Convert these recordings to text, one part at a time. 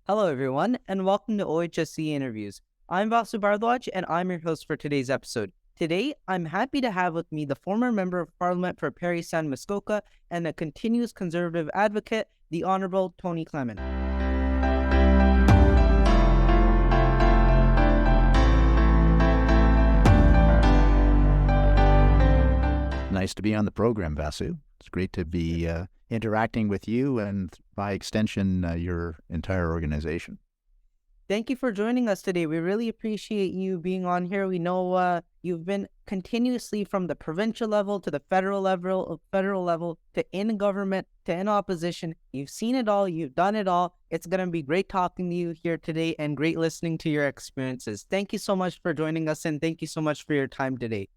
Hello, everyone, and welcome to OHSC Interviews. I'm Vasu Bardwaj, and I'm your host for today's episode. Today, I'm happy to have with me the former Member of Parliament for Parry Sound, Muskoka, and a continuous Conservative advocate, the Honourable Tony Clement. Nice to be on the program, Vasu. It's great to be interacting with you and, by extension, your entire organization. Thank you for joining us today. We really appreciate you being on here. We know you've been continuously from the provincial level to the federal level to in government to in opposition. You've seen it all. You've done it all. It's going to be great talking to you here today and great listening to your experiences. Thank you so much for joining us, and thank you so much for your time today.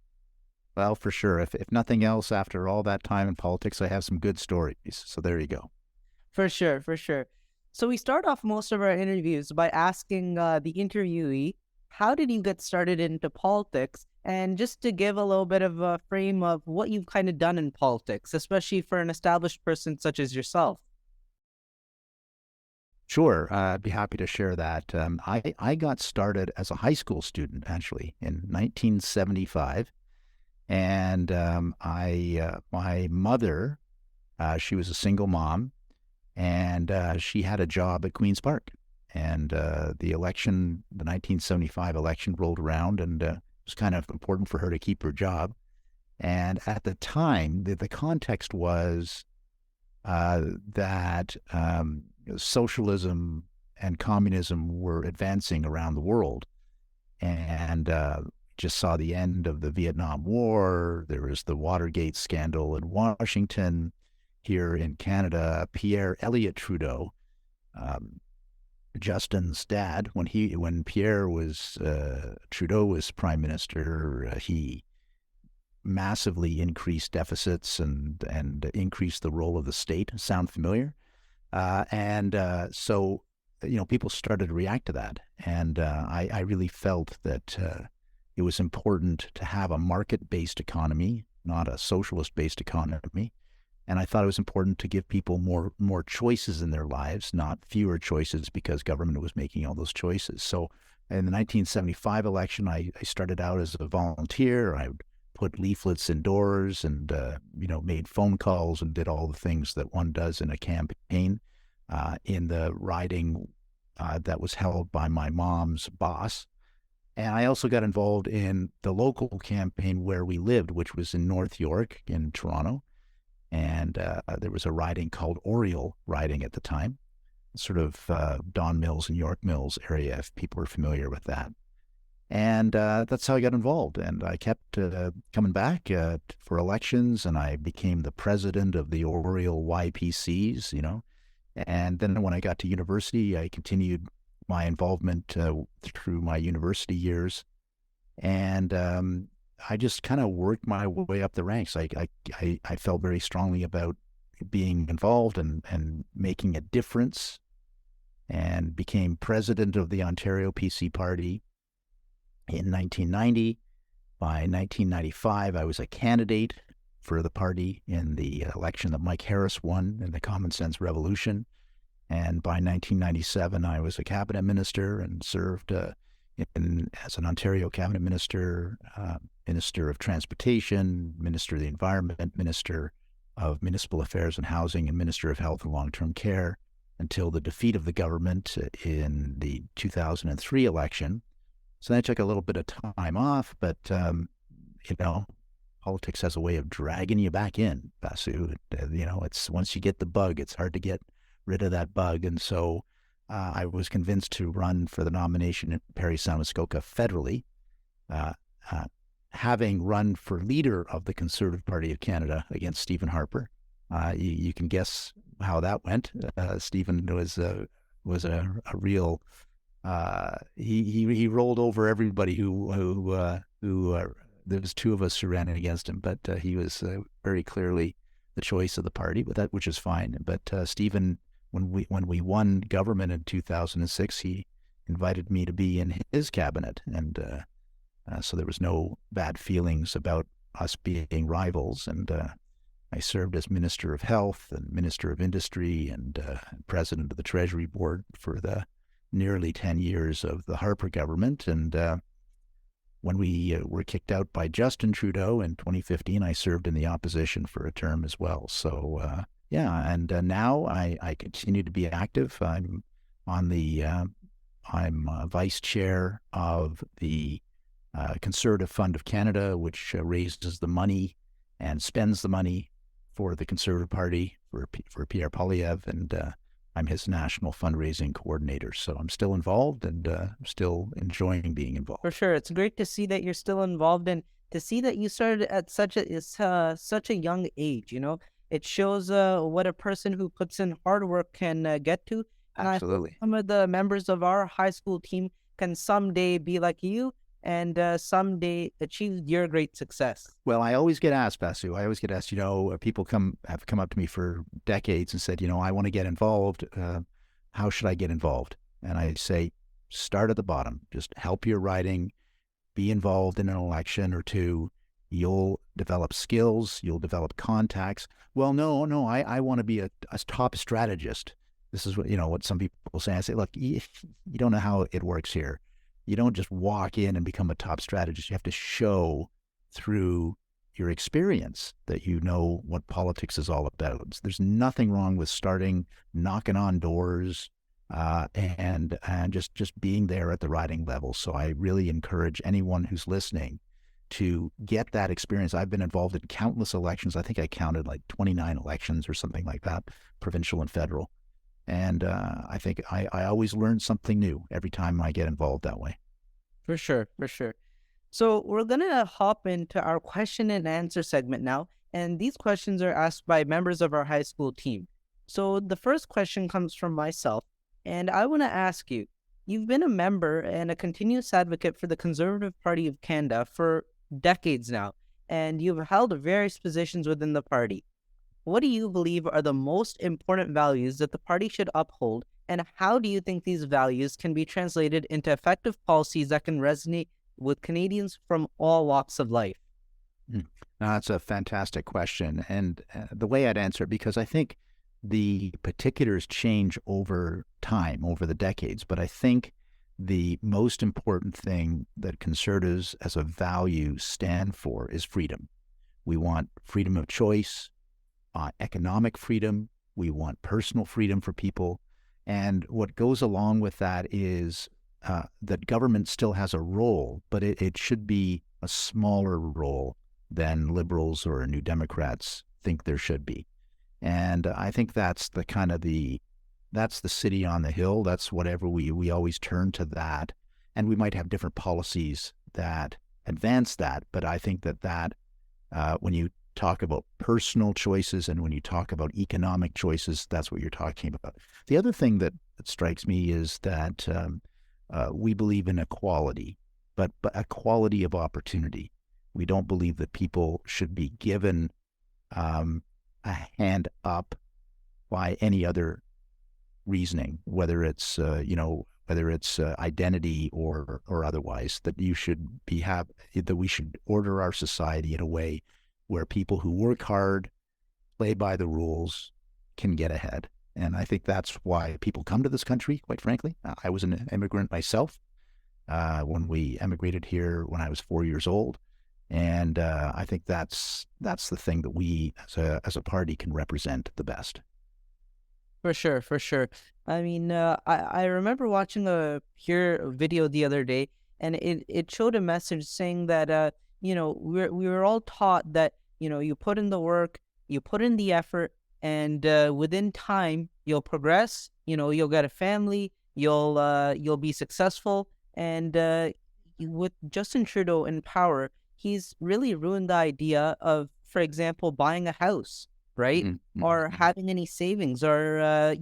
Well, for sure. If nothing else, after all that time in politics, I have some good stories. So there you go. For sure, for sure. So we start off most of our interviews by asking the interviewee, how did you get started into politics? And just to give a little bit of a frame of what you've kind of done in politics, especially for an established person such as yourself. Sure, I'd be happy to share that. I got started as a high school student, actually, in 1975. And my mother, she was a single mom, and she had a job at Queen's Park. And the 1975 election rolled around, and it was kind of important for her to keep her job. And at the time, the context was that socialism and communism were advancing around the world. And just saw the end of the Vietnam War. There was the Watergate scandal in Washington. Here in Canada, Pierre Elliott Trudeau, Justin's dad, when Pierre was Trudeau was prime minister, he massively increased deficits and increased the role of the state. Sound familiar? So people started to react to that, and I really felt that it was important to have a market-based economy, not a socialist-based economy. And I thought it was important to give people more choices in their lives, not fewer choices, because government was making all those choices. So in the 1975 election, I started out as a volunteer. I would put leaflets indoors and made phone calls and did all the things that one does in a campaign in the riding that was held by my mom's boss. And I also got involved in the local campaign where we lived, which was in North York in Toronto. And there was a riding called Oriole riding at the time, sort of Don Mills and York Mills area, if people are familiar with that. And that's how I got involved. And I kept coming back for elections, and I became the president of the Oriole YPCs, And then when I got to university, I continued my involvement through my university years. And I just kind of worked my way up the ranks. I felt very strongly about being involved and making a difference, and became president of the Ontario PC Party in 1990. By 1995, I was a candidate for the party in the election that Mike Harris won in the Common Sense Revolution. And by 1997, I was a cabinet minister and served as an Ontario cabinet minister, Minister of Transportation, Minister of the Environment, Minister of Municipal Affairs and Housing, and Minister of Health and Long-Term Care until the defeat of the government in the 2003 election. So then I took a little bit of time off, but, politics has a way of dragging you back in, Basu. It's once you get the bug, it's hard to get rid of that bug. And so I was convinced to run for the nomination in Parry Sound, Muskoka federally, having run for leader of the Conservative Party of Canada against Stephen Harper. You can guess how that went. Stephen was a real. He rolled over everybody who there was two of us who ran against him, but he was very clearly the choice of the party, which is fine. But Stephen, when we won government in 2006, he invited me to be in his cabinet, and so there was no bad feelings about us being rivals. And I served as Minister of Health and Minister of Industry and President of the Treasury Board for the nearly 10 years of the Harper government. And when we were kicked out by Justin Trudeau in 2015, I served in the opposition for a term as well. So, yeah, and now I continue to be active. On the I'm vice chair of the Conservative Fund of Canada, which raises the money and spends the money for the Conservative Party for Pierre Poilievre, and I'm his national fundraising coordinator. So I'm still involved and still enjoying being For involved. sure. It's great to see that you're still involved and to see that you started at such a young age, you know. It shows what a person who puts in hard work can get to. And I hope Absolutely. some of the members of our high school team can someday be like you and someday achieve your great success. Well, I always get asked, Basu. I always get asked. People have come up to me for decades and said, I want to get involved. How should I get involved? And I say, start at the bottom. Just help your riding. Be involved in an election or two. You'll develop skills. You'll develop contacts. Well, no. I want to be a top strategist. This is what some people say. I say, look, you don't know how it works here. You don't just walk in and become a top strategist. You have to show through your experience that you know what politics is all about. There's nothing wrong with starting knocking on doors and just being there at the riding level. So I really encourage anyone who's listening to get that experience. I've been involved in countless elections. I think I counted like 29 elections or something like that, provincial and federal. And I think I always learn something new every time I get involved that way. For sure, for sure. So we're gonna hop into our question and answer segment now, and these questions are asked by members of our high school team. So the first question comes from myself, and I want to ask you, you've been a member and a continuous advocate for the Conservative Party of Canada for decades now, and you've held various positions within the party. What do you believe are the most important values that the party should uphold, and how do you think these values can be translated into effective policies that can resonate with Canadians from all walks of life? Mm. No, that's a fantastic question. And the way I'd answer it, because I think the particulars change over time, over the decades, but I think the most important thing that conservatives as a value stand for is freedom. We want freedom of choice, economic freedom. We want personal freedom for people. And what goes along with that is that government still has a role, but it should be a smaller role than liberals or New Democrats think there should be. And I think that's that's the city on the hill. That's whatever we always turn to that. And we might have different policies that advance that. But I think that when you talk about personal choices and when you talk about economic choices, that's what you're talking about. The other thing that strikes me is that we believe in equality, but equality of opportunity. We don't believe that people should be given a hand up by any other reasoning, whether it's identity or otherwise. That we should order our society in a way where people who work hard, play by the rules, can get ahead. And I think that's why people come to this country, quite frankly. I was an immigrant myself when we emigrated here when I was 4 years old. And I think that's the thing that we as a party can represent the best. For sure, for sure. I mean, I remember watching a Pure video the other day, and it showed a message saying that we were all taught that you put in the work, you put in the effort, and within time you'll progress. You'll get a family, you'll be successful, and with Justin Trudeau in power, he's really ruined the idea of, for example, buying a house, right? Mm-hmm. Or having any savings, or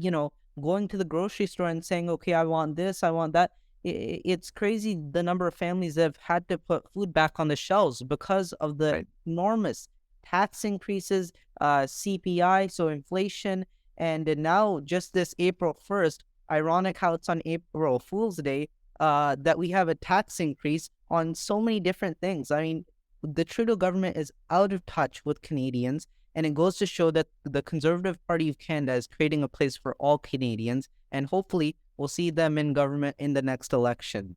going to the grocery store and saying, okay, I want this, I want that. It's crazy the number of families that have had to put food back on the shelves because of the Right. enormous tax increases, CPI, so inflation, and now just this April 1st, ironic how it's on April Fool's Day, that we have a tax increase on so many different things. I mean, the Trudeau government is out of touch with Canadians, and it goes to show that the Conservative Party of Canada is creating a place for all Canadians, and hopefully we'll see them in government in the next election.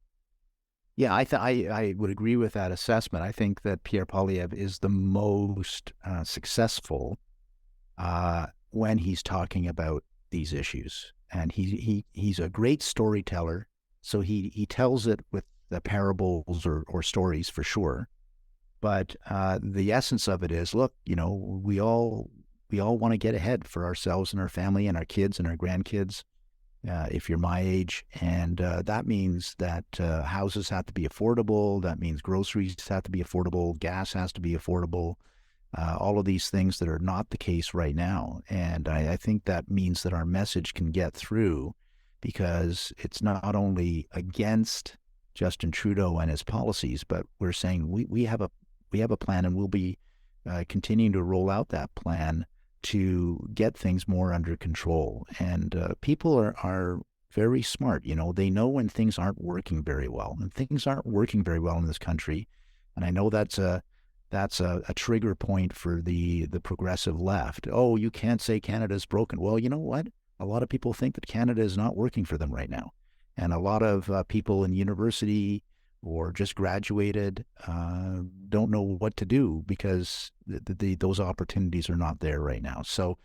Yeah, I would agree with that assessment. I think that Pierre Poilievre is the most successful when he's talking about these issues, and he's a great storyteller. So he tells it with the parables or stories for sure. But the essence of it is, look, we all want to get ahead for ourselves and our family and our kids and our grandkids. If you're my age, and that means that houses have to be affordable. That means groceries have to be affordable. Gas has to be affordable. All of these things that are not the case right now. And I think that means that our message can get through because it's not only against Justin Trudeau and his policies, but we're saying we have a plan, and we'll be continuing to roll out that plan to get things more under control. And people are very smart. They know when things aren't working very well, and things aren't working very well in this country. And I know that's a trigger point for the progressive left. Oh, you can't say Canada's broken. Well, you know what? A lot of people think that Canada is not working for them right now. And a lot of people in university or just graduated don't know what to do because those opportunities are not there right now. So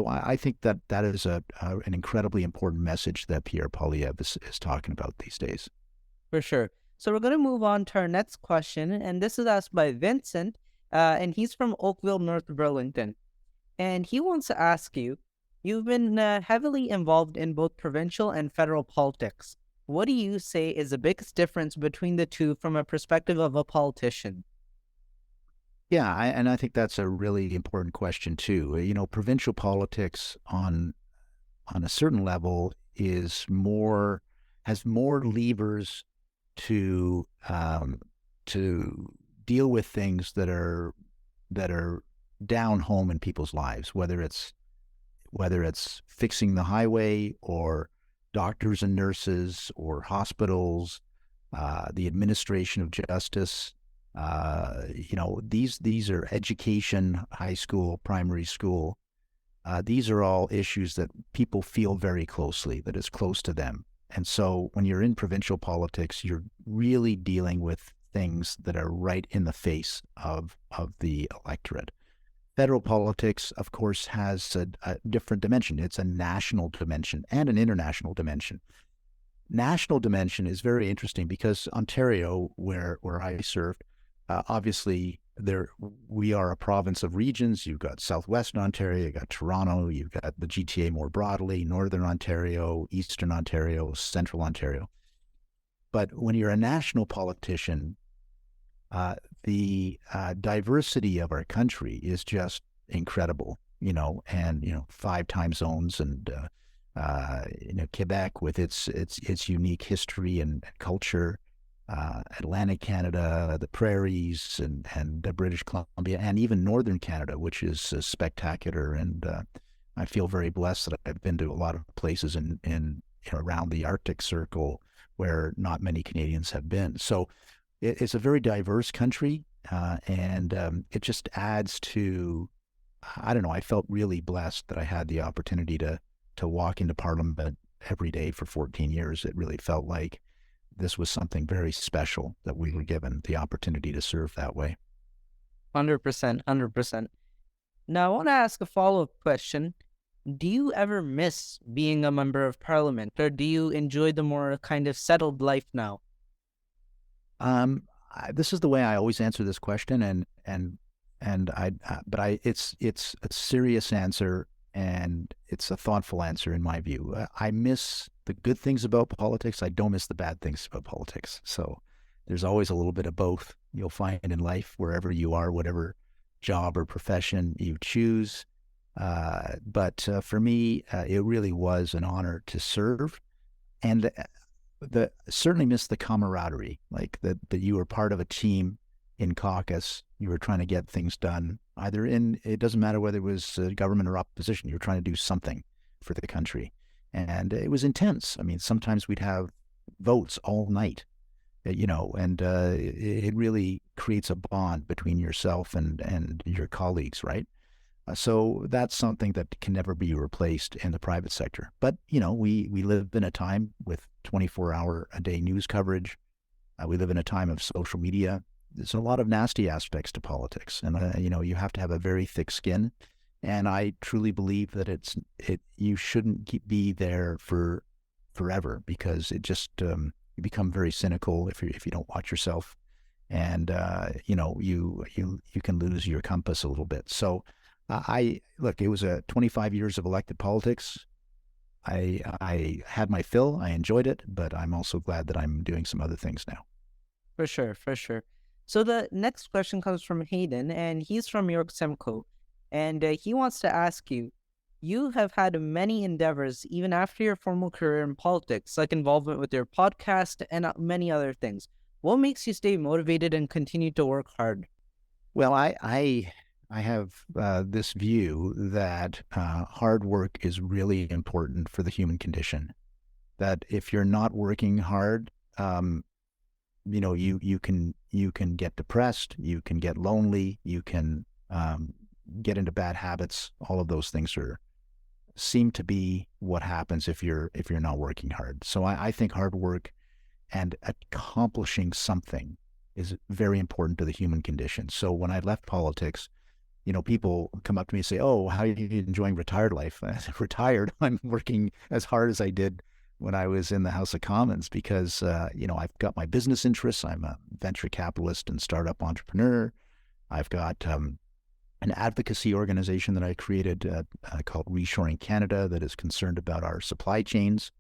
I think that is an incredibly important message that Pierre Poilievre is talking about these days. For sure. So we're going to move on to our next question, and this is asked by Vincent, and he's from Oakville, North Burlington. And he wants to ask you, you've been heavily involved in both provincial and federal politics. What do you say is the biggest difference between the two from a perspective of a politician? Yeah, and I think that's a really important question too. Provincial politics on a certain level has more levers to to deal with things that are down home in people's lives, whether it's fixing the highway or doctors and nurses or hospitals, the administration of justice. These are education, high school, primary school. These are all issues that people feel very closely, that is close to them. And so when you're in provincial politics, you're really dealing with things that are right in the face of the electorate. Federal politics, of course, has a different dimension. It's a national dimension and an international dimension. National dimension is very interesting because Ontario, where I served, obviously we are a province of regions. You've got Southwestern Ontario, you've got Toronto, you've got the GTA more broadly, Northern Ontario, Eastern Ontario, Central Ontario. But when you're a national politician, the diversity of our country is just incredible, and 5 time zones, and Quebec with its unique history and culture, Atlantic Canada, the prairies, and British Columbia, and even Northern Canada, which is spectacular. And I feel very blessed that I've been to a lot of places in around the Arctic Circle where not many Canadians have been. So it's a very diverse country, and it just adds to, I don't know, I felt really blessed that I had the opportunity to walk into Parliament every day for 14 years. It really felt like this was something very special that we were given the opportunity to serve that way. 100%, 100%. Now, I want to ask a follow-up question. Do you ever miss being a member of parliament, or do you enjoy the more kind of settled life now? This is the way I always answer this question, but it's a serious answer, and it's a thoughtful answer in my view. I miss the good things about politics. I don't miss the bad things about politics. So there's always a little bit of both you'll find in life wherever you are, whatever job or profession you choose. But for me, it really was an honor to serve, and certainly miss the camaraderie, like that you were part of a team in caucus. You were trying to get things done. It doesn't matter whether it was government or opposition. You were trying to do something for the country, and it was intense. I mean, sometimes we'd have votes all night, and it really creates a bond between yourself and your colleagues, right? So that's something that can never be replaced in the private sector. But, we live in a time with 24-hour-a-day news coverage. We live in a time of social media. There's a lot of nasty aspects to politics, and you have to have a very thick skin. And I truly believe that you shouldn't be there for forever, because you become very cynical if you don't watch yourself, and you can lose your compass a little bit. So I look, it was 25 years of elected politics. I had my fill. I enjoyed it, but I'm also glad that I'm doing some other things now. For sure, for sure. So the next question comes from Hayden, and he's from York Simcoe, and he wants to ask you, you have had many endeavors even after your formal career in politics, like involvement with your podcast and many other things. What makes you stay motivated and continue to work hard? Well, I have this view that hard work is really important for the human condition. That if you're not working hard, you can get depressed, you can get lonely, you can get into bad habits. All of those things seem to be what happens if you're not working hard. So I think hard work and accomplishing something is very important to the human condition. So when I left politics, people come up to me and say, "Oh, how are you enjoying retired life?" I said, "Retired? I'm working as hard as I did when I was in the House of Commons, because I've got my business interests. I'm a venture capitalist and startup entrepreneur. I've got an advocacy organization that I created called Reshoring Canada, that is concerned about our supply chains.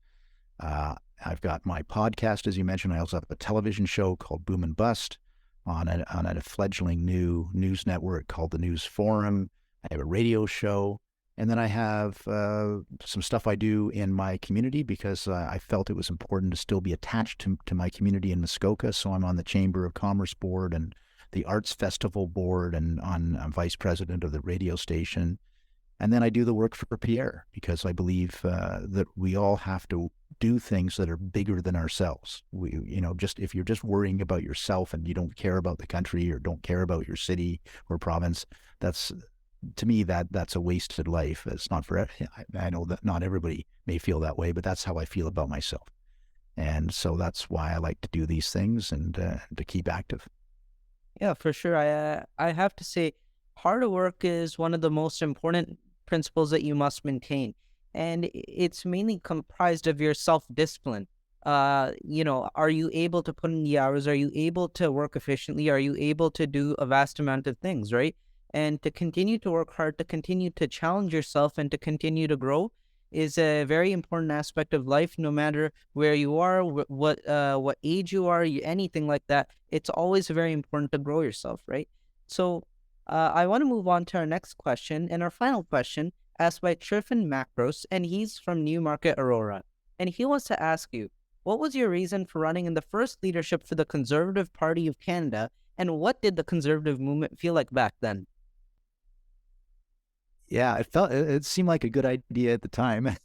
I've got my podcast, as you mentioned. I also have a television show called Boom and Bust on a fledgling new news network called the News Forum. I have a radio show. And then I have some stuff I do in my community, because I felt it was important to still be attached to my community in Muskoka. So I'm on the Chamber of Commerce board and the Arts Festival board, and I'm vice president of the radio station. And then I do the work for Pierre, because I believe that we all have to do things that are bigger than ourselves. Just if you're just worrying about yourself and you don't care about the country or don't care about your city or province, to me, that's a wasted life. It's not for. I know that not everybody may feel that way, but that's how I feel about myself. And so that's why I like to do these things, and to keep active. Yeah, for sure. I have to say, hard work is one of the most important principles that you must maintain, and it's mainly comprised of your self-discipline. Are you able to put in the hours? Are you able to work efficiently? Are you able to do a vast amount of things, right? And to continue to work hard, to continue to challenge yourself, and to continue to grow is a very important aspect of life, no matter where you are, what age you are, anything like that. It's always very important to grow yourself, right? So I want to move on to our next question, and our final question, asked by Triffin Macros, and he's from Newmarket, Aurora. And he wants to ask you, what was your reason for running in the first leadership for the Conservative Party of Canada, and what did the Conservative movement feel like back then? Yeah, it seemed like a good idea at the time,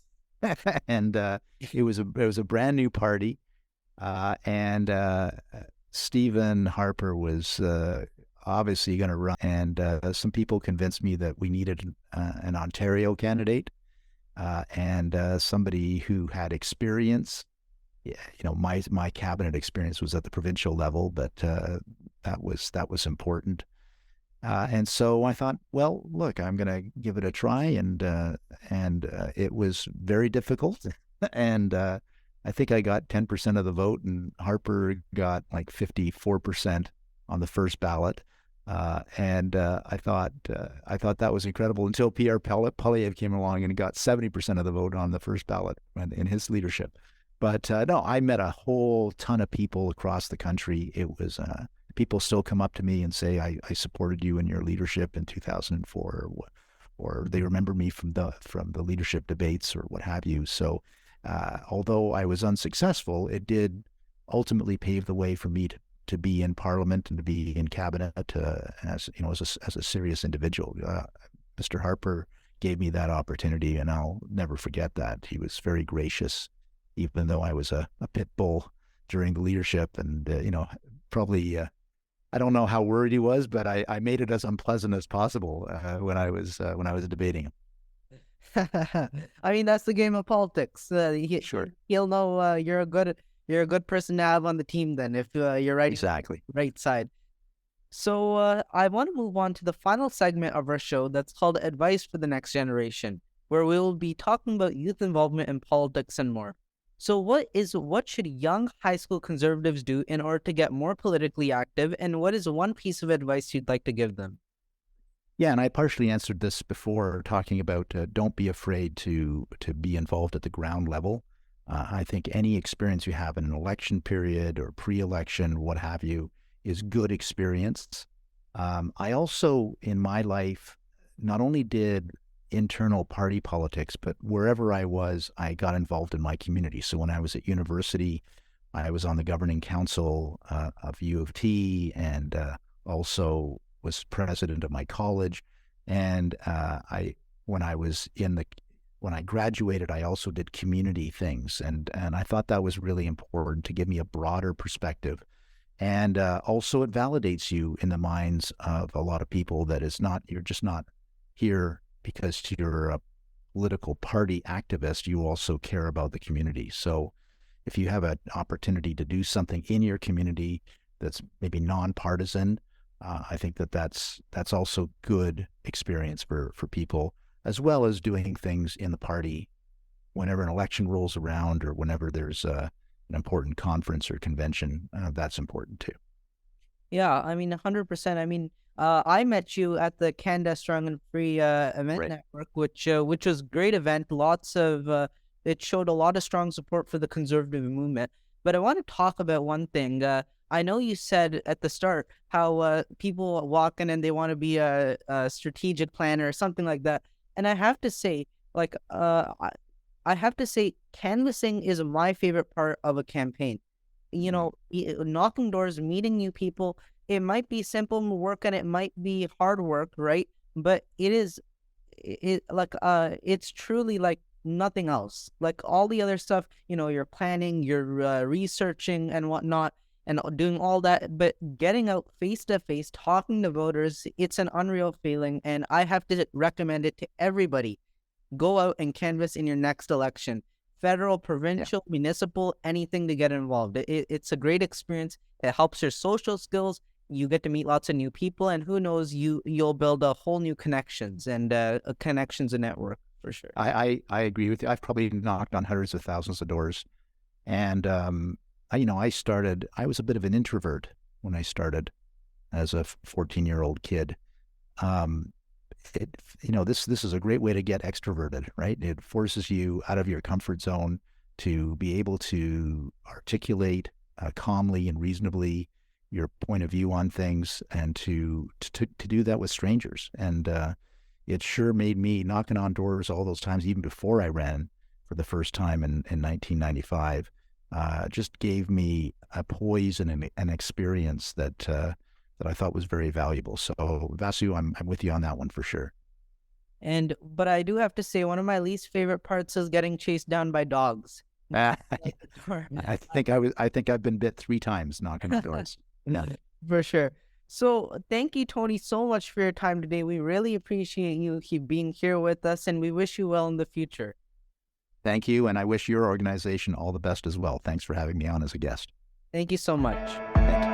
and it was a brand new party, and Stephen Harper was obviously going to run, and some people convinced me that we needed an Ontario candidate, and somebody who had experience. Yeah, my cabinet experience was at the provincial level, but that was important. And so I thought, well, look, I'm going to give it a try, and it was very difficult, and I think I got 10% of the vote, and Harper got like 54% on the first ballot, and I thought that was incredible, until Pierre Poilievre came along and got 70% of the vote on the first ballot in his leadership. But no, I met a whole ton of people across the country. It was people still come up to me and say, I supported you in your leadership in 2004, or they remember me from the leadership debates or what have you. So although I was unsuccessful, it did ultimately pave the way for me to be in Parliament and to be in cabinet as a serious individual. Mr. Harper gave me that opportunity, and I'll never forget that. He was very gracious, even though I was a pit bull during the leadership, and probably I don't know how worried he was, but I made it as unpleasant as possible when I was debating him. I mean, that's the game of politics. Sure, He'll know you're a good person to have on the team then if you're right exactly. right side. So I want to move on to the final segment of our show that's called Advice for the Next Generation, where we will be talking about youth involvement in politics and more. So what should young high school conservatives do in order to get more politically active, and what is one piece of advice you'd like to give them? Yeah, and I partially answered this before, talking about don't be afraid to be involved at the ground level. I think any experience you have in an election period or pre-election, what have you, is good experience. I also, in my life, not only did internal party politics, but wherever I was, I got involved in my community. So when I was at university, I was on the governing council of U of T, and also was president of my college. And when I was in the when I graduated, I also did community things, and I thought that was really important to give me a broader perspective. And also, it validates you in the minds of a lot of people that you're just not here because you're a political party activist. You also care about the community. So if you have an opportunity to do something in your community that's maybe nonpartisan, I think that's also good experience for people, as well as doing things in the party whenever an election rolls around or whenever there's an important conference or convention. That's important too. Yeah, I mean, 100%. I mean, I met you at the Canada Strong and Free event Right. network, which was a great event. It showed a lot of strong support for the conservative movement. But I want to talk about one thing. I know you said at the start how people walk in and they want to be a strategic planner or something like that. And I have to say, like, I have to say, canvassing is my favorite part of a campaign. You Mhm. know, knocking doors, meeting new people. It might be simple work and it might be hard work, right? But it's truly like nothing else. Like all the other stuff, you're planning, you're researching and whatnot, and doing all that. But getting out face to face, talking to voters, it's an unreal feeling, and I have to recommend it to everybody. Go out and canvass in your next election. Federal, Yeah. provincial, municipal, anything to get involved. It's a great experience. It helps your social skills. You get to meet lots of new people, and who knows, you'll build a whole new connections and connections and network for sure. I agree with you. I've probably knocked on hundreds of thousands of doors, and I was a bit of an introvert when I started as a 14-year-old kid. Um, this is a great way to get extroverted, right? It forces you out of your comfort zone to be able to articulate calmly and reasonably your point of view on things, and to do that with strangers. And it sure made me knocking on doors all those times, even before I ran for the first time in 1995. Just gave me a poise and an experience that I thought was very valuable. So Vasu, I'm with you on that one for sure. But I do have to say, one of my least favorite parts is getting chased down by dogs. I At the door. think I've been bit 3 times knocking on doors. Yeah. For sure. So thank you, Tony, so much for your time today. We really appreciate you being here with us, and we wish you well in the future. Thank you, and I wish your organization all the best as well. Thanks for having me on as a guest. Thank you so much. Thank you.